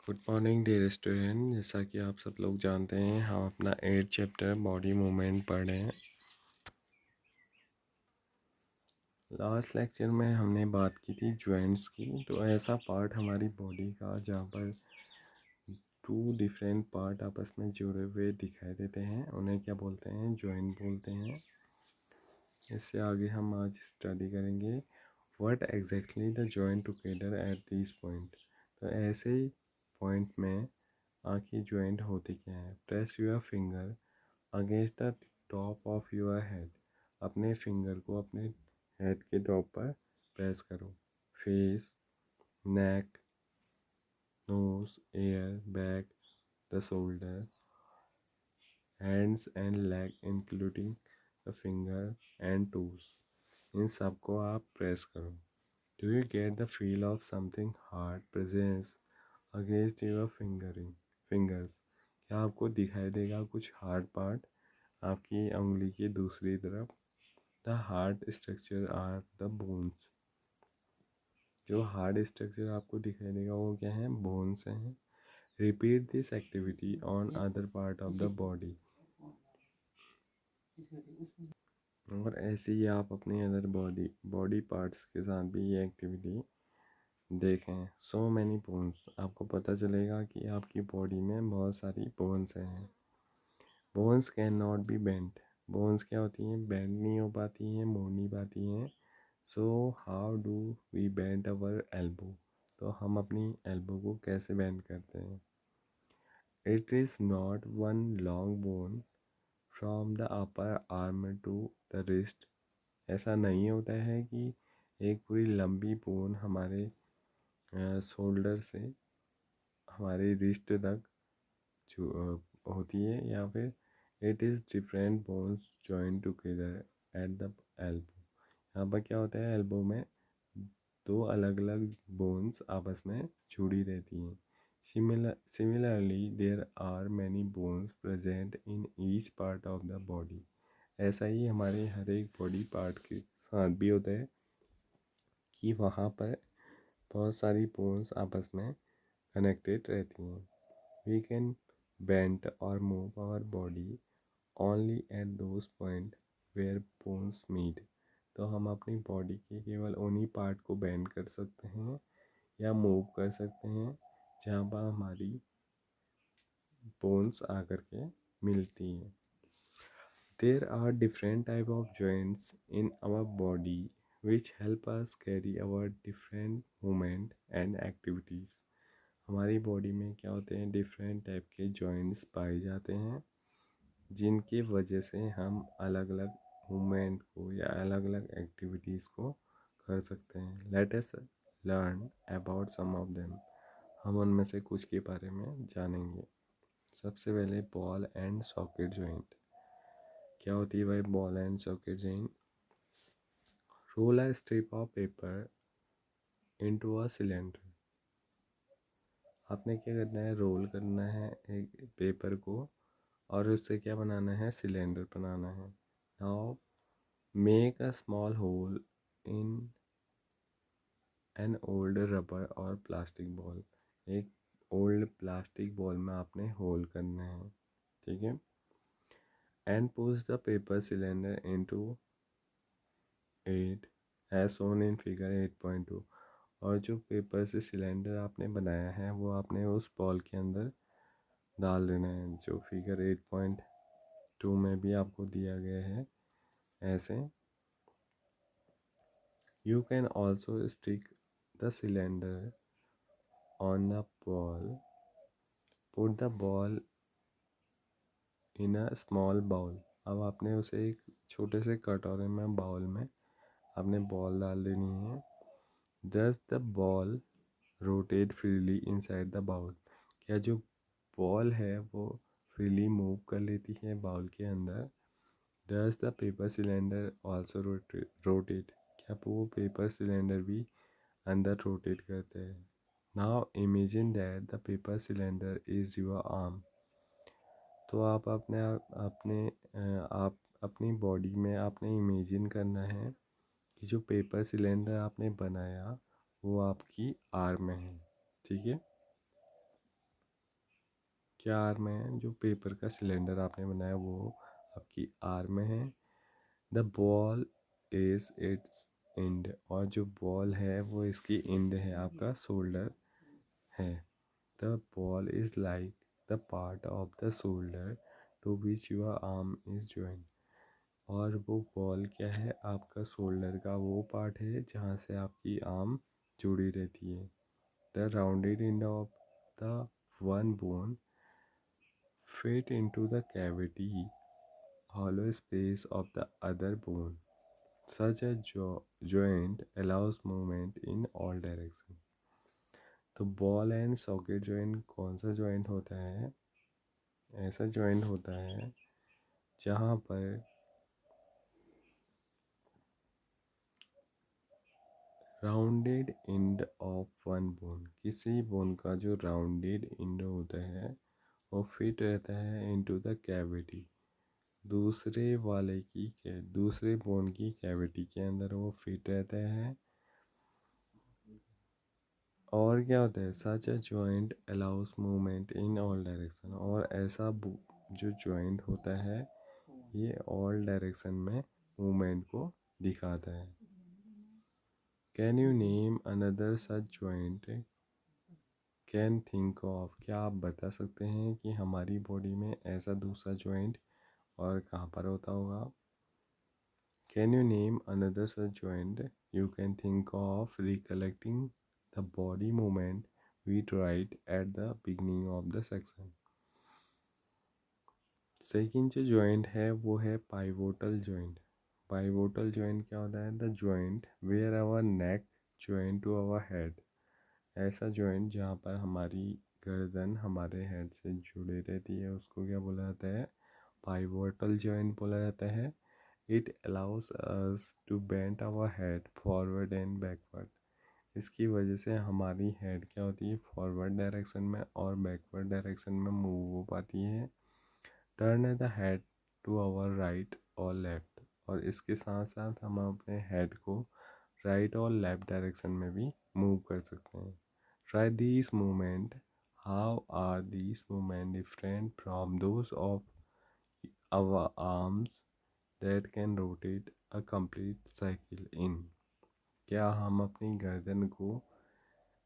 Good morning dear student. जैसा कि आप सब लोग जानते हैं, हम अपना 8 चैप्टर बॉडी मूवमेंट पढ़ रहे हैं। लास्ट लेक्चर में हमने बात की थी जॉइंट्स की। तो ऐसा पार्ट हमारी बॉडी का जहाँ पर टू डिफरेंट पार्ट आपस में जुड़े हुए दिखाई देते हैं, उन्हें क्या बोलते हैं? जॉइंट बोलते हैं। इससे आगे हम आज स्टडी करेंगे what exactly the joint together at this point. तो ऐसे ही पॉइंट में आखिर जॉइंट होते क्या है? Press your finger against the top of your head. अपने फिंगर को अपने हेड के टॉप पर प्रेस करो। Face, neck, nose, ear, back, the shoulder, hands and leg including the finger and toes, इन सबको आप प्रेस करो। Do you get the feel of something hard presence against your fingers? क्या आपको दिखाई देगा कुछ हार्ड पार्ट आपकी उंगली की दूसरी तरफ? The hard structure are the bones. जो हार्ड स्ट्रक्चर आपको दिखाई देगा वो क्या है? बोन्स हैं। Repeat this activity on other part of the body. और ऐसे ही आप अपने अदर बॉडी पार्ट्स के साथ भी ये एक्टिविटी देखें। So many bones. आपको पता चलेगा कि आपकी बॉडी में बहुत सारी बोन्स हैं। Bones can not be bent. Bones क्या होती हैं? बेंड नहीं हो पाती हैं, मोड़ नहीं पाती हैं। So how do we bend our elbow? तो हम अपनी एल्बो को कैसे बेंड करते हैं? It is not one long bone from the upper arm to the wrist. ऐसा नहीं होता है कि एक पूरी लंबी बोन हमारे शोल्डर से हमारी रिस्ट तक होती है, या फिर it is different bones join together at the elbow. यहाँ पर क्या होता है? एल्बो में दो अलग अलग बोन्स आपस में जुड़ी रहती हैं। Similarly there are many bones present in each part of the body. ऐसा ही हमारे हर एक बॉडी पार्ट के साथ भी होता है कि वहाँ पर बहुत सारी बोन्स आपस में कनेक्टेड रहती हैं। वी कैन बेंड और move our body only at those point where bones meet. तो हम अपनी बॉडी के केवल उन्हीं पार्ट को बेंड कर सकते हैं या मूव कर सकते हैं जहाँ पर हमारी बोन्स आकर के मिलती हैं। There are different type of joints in our body which help us carry our different movement and activities. हमारी बॉडी में क्या होते हैं? डिफरेंट टाइप के जॉइंट्स पाए जाते हैं जिनकी वजह से हम अलग अलग मूवमेंट को या अलग अलग एक्टिविटीज़ को कर सकते हैं। Let us learn about some of them. हम उनमें से कुछ के बारे में जानेंगे। सबसे पहले बॉल एंड सॉकेट जॉइंट। क्या होती है भाई ball and socket joint? Roll a strip of paper into a cylinder. आपने क्या करना है? रोल करना है एक पेपर को और उससे क्या बनाना है? सिलेंडर बनाना है। Now make a small hole in an old rubber or plastic ball. एक ओल्ड प्लास्टिक बॉल में आपने होल करना है, ठीक है। And push the paper cylinder into 8 as shown in figure 8.2। और जो पेपर से सिलेंडर आपने बनाया है वो आपने उस बॉल के अंदर डाल देना है, जो फिगर 8.2 में भी आपको दिया गया है ऐसे। You can also stick the cylinder on the ball. Put the ball in a small bowl. अब आपने उसे एक छोटे से कटोरे में बाउल में आपने बॉल डाल देनी है। Does the ball rotate freely inside the bowl. क्या जो बॉल है वो फ्रीली मूव कर लेती है बाउल के अंदर? Does the paper cylinder also rotate? क्या वो पेपर सिलेंडर भी अंदर रोटेट करते हैं? Now imagine that the paper cylinder is your arm. तो आप आप अपनी बॉडी में आपने इमेजिन करना है कि जो पेपर सिलेंडर आपने बनाया वो आपकी आर्म है, ठीक है। क्या आर में है? जो पेपर का सिलेंडर आपने बनाया वो आपकी आर में है। The ball is it's and, और जो बॉल है वो इसकी एंड है, आपका शोल्डर है। The ball is like the part of the shoulder to which your arm is join, और वो बॉल क्या है? आपका शोल्डर का वो पार्ट है जहाँ से आपकी आर्म जुड़ी रहती है। The rounded end of the one bone fit into the cavity hollow space of the other bone. Such a joint allows movement in all directions. तो बॉल एंड सॉकेट जॉइंट कौन सा जॉइंट होता है? ऐसा joint होता है जहाँ पर rounded end of one bone, किसी बोन का जो राउंडेड एंड होता है वो फिट रहता है इनटू द कैविटी, दूसरे बोन की कैविटी के अंदर वो फिट रहता है। और क्या होता है? Such a joint allows movement in all direction, और ऐसा जो जॉइंट होता है ये ऑल डायरेक्शन में मूवमेंट को दिखाता है। Can you name another such joint can think of, क्या आप बता सकते हैं कि हमारी बॉडी में ऐसा दूसरा जॉइंट और कहाँ पर होता होगा? Can you name another such joint you can think of recollecting the body movement we tried at the beginning of the section। Second जो जॉइंट है वो है पाइवोटल जॉइंट। पाइवोटल जॉइंट क्या होता है? The joint where our neck joint to our head, ऐसा joint जहाँ पर हमारी गर्दन हमारे हेड से जुड़े रहती है उसको क्या बोला जाता है? पाइवोटल जॉइंट बोला जाता है। It allows us to bend our head forward and backward, इसकी वजह से हमारी हेड क्या होती है? फॉरवर्ड डायरेक्शन में और बैकवर्ड डायरेक्शन में मूव हो पाती है। Turn the head to our right or left, और इसके साथ साथ हम अपने हेड को राइट और लेफ्ट डायरेक्शन में भी मूव कर सकते हैं। Try this movement, how are this movement different from those of our arms that can rotate a complete cycle in, क्या हम अपनी गर्दन को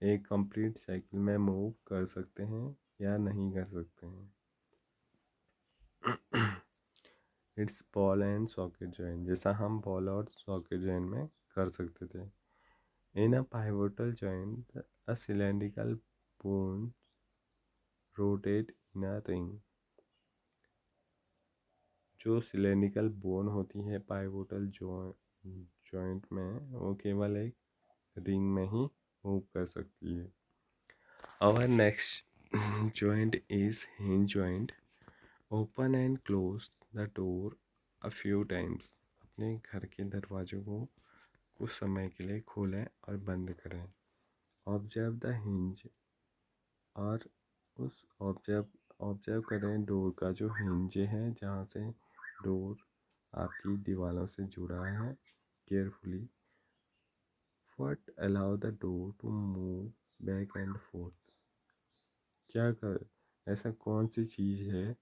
एक कंप्लीट साइकिल में मूव कर सकते हैं या नहीं कर सकते हैं? It's ball and socket joint, जैसा हम बॉल और सॉकेट जॉइंट में कर सकते थे। In a pivotal joint a cylindrical bone rotate in a ring, जो सिलेंड्रिकल बोन होती है पाइवोटल जॉइंट में वो केवल एक रिंग में ही मूव कर सकती है। Our next joint is hinge joint. Open and close the door a few times, अपने घर के दरवाजों को कुछ समय के लिए खोलें और बंद करें। ऑब्जर्व द हिंज, और उस ऑब्जर्व करें डोर का जो हिंज है जहाँ से डोर आपकी दीवारों से जुड़ा है carefully. What allow the door to move back and forth, क्या कर ऐसा कौन सी चीज़ है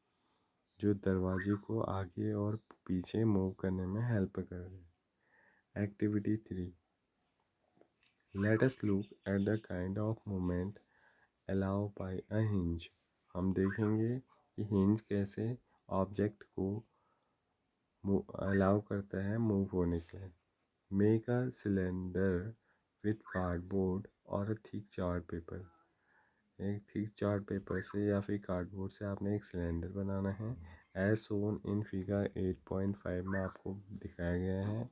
जो दरवाजे को आगे और पीछे मूव करने में हेल्प कर रही है। Activity 3, let us look at the kind of movement allow by a hinge. हम देखेंगे कि हिंज कैसे ऑब्जेक्ट को अलाउ करता है मूव होने के लिए। Make a cylinder with cardboard और थिक चार्ट पेपर, एक थिक चार्ट पेपर से या फिर कार्डबोर्ड से आपने एक सिलेंडर बनाना है, एज सोन इन फिगर 8.5 में आपको दिखाया गया है।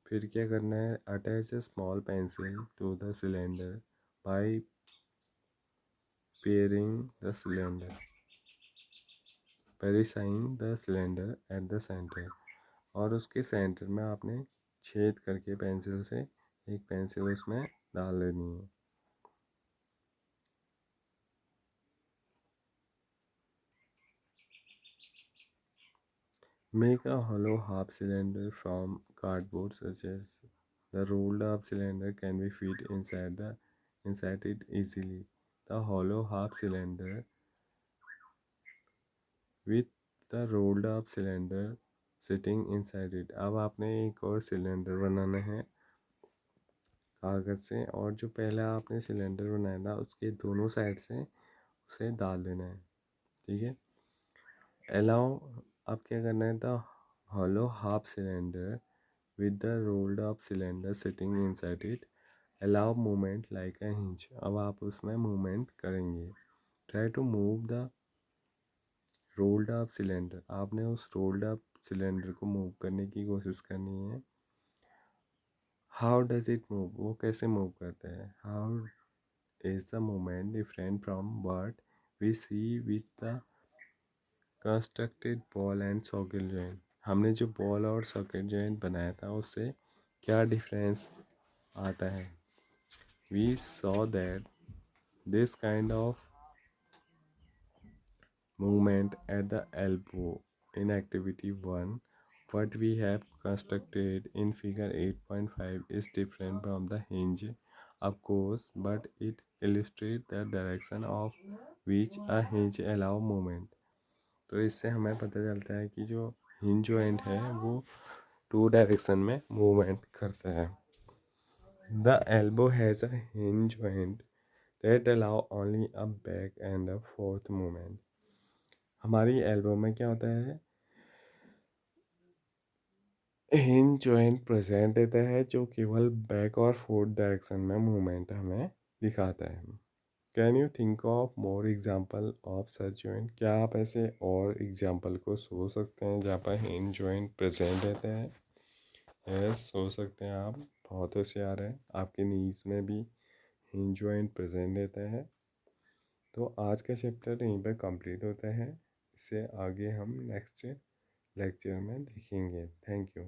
फिर क्या करना है? Attach a small pencil to the cylinder by piercing the cylinder piercing the cylinder at the centre, और उसके सेंटर में आपने छेद करके पेंसिल से एक पेंसिल उसमें डाल देनी है। Make a hollow half cylinder from cardboard, such as the rolled up cylinder can be fit inside it easily. The hollow half cylinder with the rolled up cylinder sitting inside it. अब आपने एक और cylinder बनाना है कागज़ से, और जो पहले आपने सिलेंडर बनाया था उसके दोनों साइड से उसे डाल देना है। ठीक है। अलाउ, अब क्या करना है, the hollow half cylinder with the rolled up cylinder sitting inside it allow movement like a hinge। अब आप उसमें मूवमेंट करेंगे। Try to move the rolled up cylinder, आपने उस रोल्ड अप सिलेंडर को मूव करने की कोशिश करनी है। हाउ डज इट मूव, वो कैसे मूव करता है। How is the movement different from what we see with the constructed ball and socket joint. हमने जो बॉल और सॉकेट जॉइंट बनाया था उससे क्या डिफरेंस आता है। We saw that this kind of movement at the elbow in activity 1, what we have constructed in figure 8.5 is different from the hinge, of course, but it illustrates the direction of which a hinge allow movement। तो इससे हमें पता चलता है कि जो hinge joint है वो 2 डायरेक्शन में मूवमेंट करता है। The elbow has a hinge joint that allow only a back and a fourth movement. हमारी एल्बो में क्या होता है, हिंज जॉइंट प्रेजेंट रहता है जो केवल बैक और फोर्थ डायरेक्शन में मूवमेंट हमें दिखाता है। Can you think of more example of such joint, क्या आप ऐसे और एग्जाम्पल को सोच सकते हैं जहाँ पर हिंज जॉइंट प्रेजेंट रहता है। यस, सोच सकते हैं आप, बहुत होशियार है। आपके नीज में भी हिंज जॉइंट प्रेजेंट रहता है। तो आज का चैप्टर यहीं पर कंप्लीट होता है। इससे आगे हम नेक्स्ट लेक्चर में देखेंगे। Thank you.